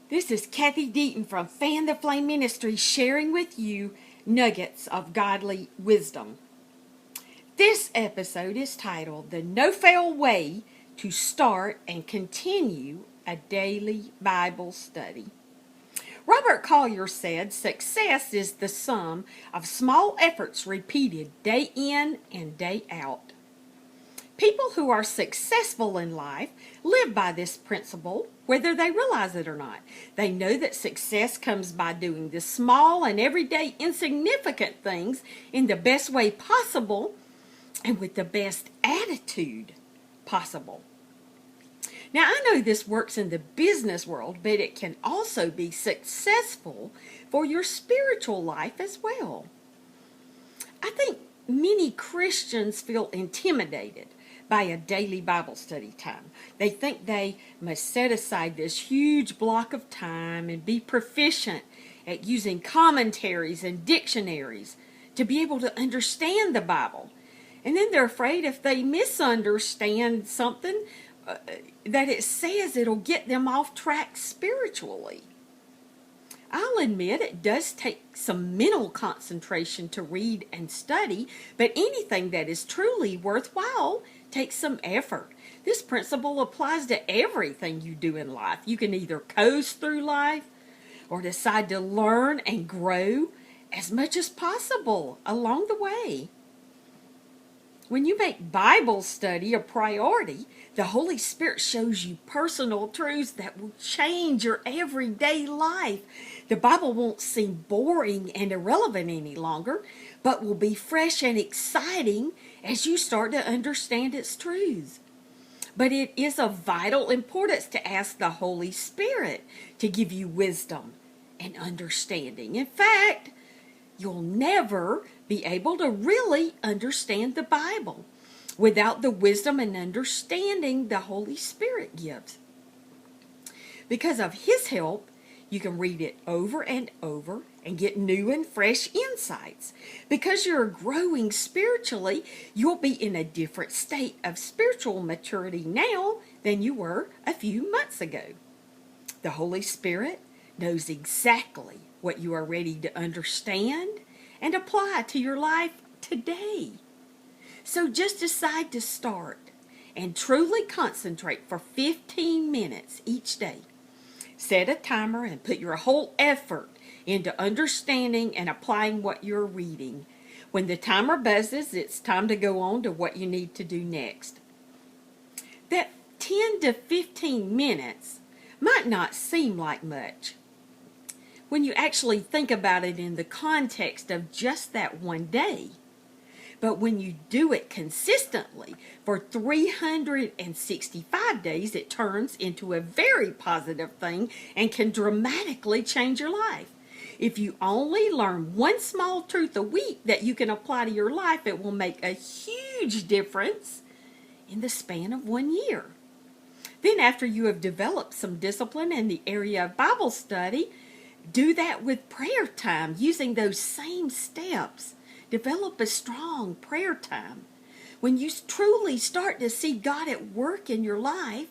This is Kathy Deaton from Fan the Flame Ministry sharing with you nuggets of godly wisdom. This episode is titled The No Fail Way to Start and Continue a Daily Bible Study. Robert Collier said success is the sum of small efforts repeated day in and day out. People who are successful in life live by this principle, whether they realize it or not. They know that success comes by doing the small and everyday insignificant things in the best way possible and with the best attitude possible. Now, I know this works in the business world, but it can also be successful for your spiritual life as well. I think many Christians feel intimidated by a daily Bible study time. They think they must set aside this huge block of time and be proficient at using commentaries and dictionaries to be able to understand the Bible. And then they're afraid if they misunderstand something that it says, it'll get them off track spiritually. I'll admit it does take some mental concentration to read and study, but anything that is truly worthwhile takes some effort. This principle applies to everything you do in life. You can either coast through life or decide to learn and grow as much as possible along the way. When you make Bible study a priority, the Holy Spirit shows you personal truths that will change your everyday life. The Bible won't seem boring and irrelevant any longer, but will be fresh and exciting as you start to understand its truths. But it is of vital importance to ask the Holy Spirit to give you wisdom and understanding. In fact, you'll never be able to really understand the Bible without the wisdom and understanding the Holy Spirit gives. Because of His help, you can read it over and over and get new and fresh insights. Because you're growing spiritually, you'll be in a different state of spiritual maturity now than you were a few months ago. The Holy Spirit knows exactly what you are ready to understand and apply to your life today. So just decide to start and truly concentrate for 15 minutes each day. Set a timer and put your whole effort into understanding and applying what you're reading. When the timer buzzes, it's time to go on to what you need to do next. That 10 to 15 minutes might not seem like much when you actually think about it in the context of just that one day. But when you do it consistently for 365 days, it turns into a very positive thing and can dramatically change your life. If you only learn one small truth a week that you can apply to your life, it will make a huge difference in the span of 1 year. Then after you have developed some discipline in the area of Bible study, do that with prayer time using those same steps. Develop a strong prayer time. When you truly start to see God at work in your life,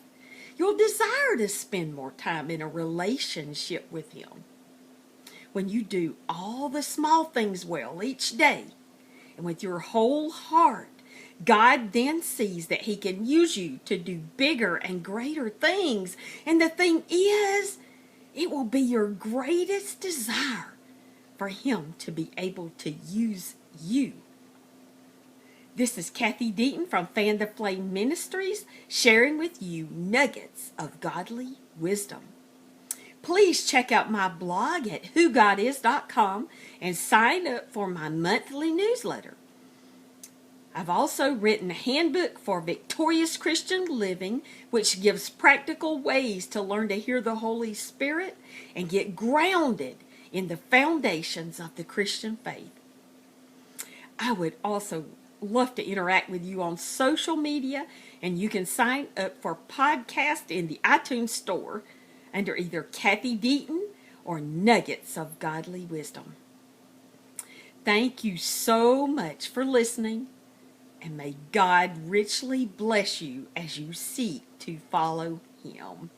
you'll desire to spend more time in a relationship with Him. When you do all the small things well each day and with your whole heart, God then sees that He can use you to do bigger and greater things. And the thing is, it will be your greatest desire for Him to be able to use you. This is Kathy Deaton from Fan the Flame Ministries sharing with you nuggets of godly wisdom. Please check out my blog at whogodis.com and sign up for my monthly newsletter. I've also written a handbook for victorious Christian living, which gives practical ways to learn to hear the Holy Spirit and get grounded in the foundations of the Christian faith. I would also love to interact with you on social media, and you can sign up for podcast in the iTunes store under either Kathy Deaton or Nuggets of Godly Wisdom. Thank you so much for listening. And may God richly bless you as you seek to follow Him.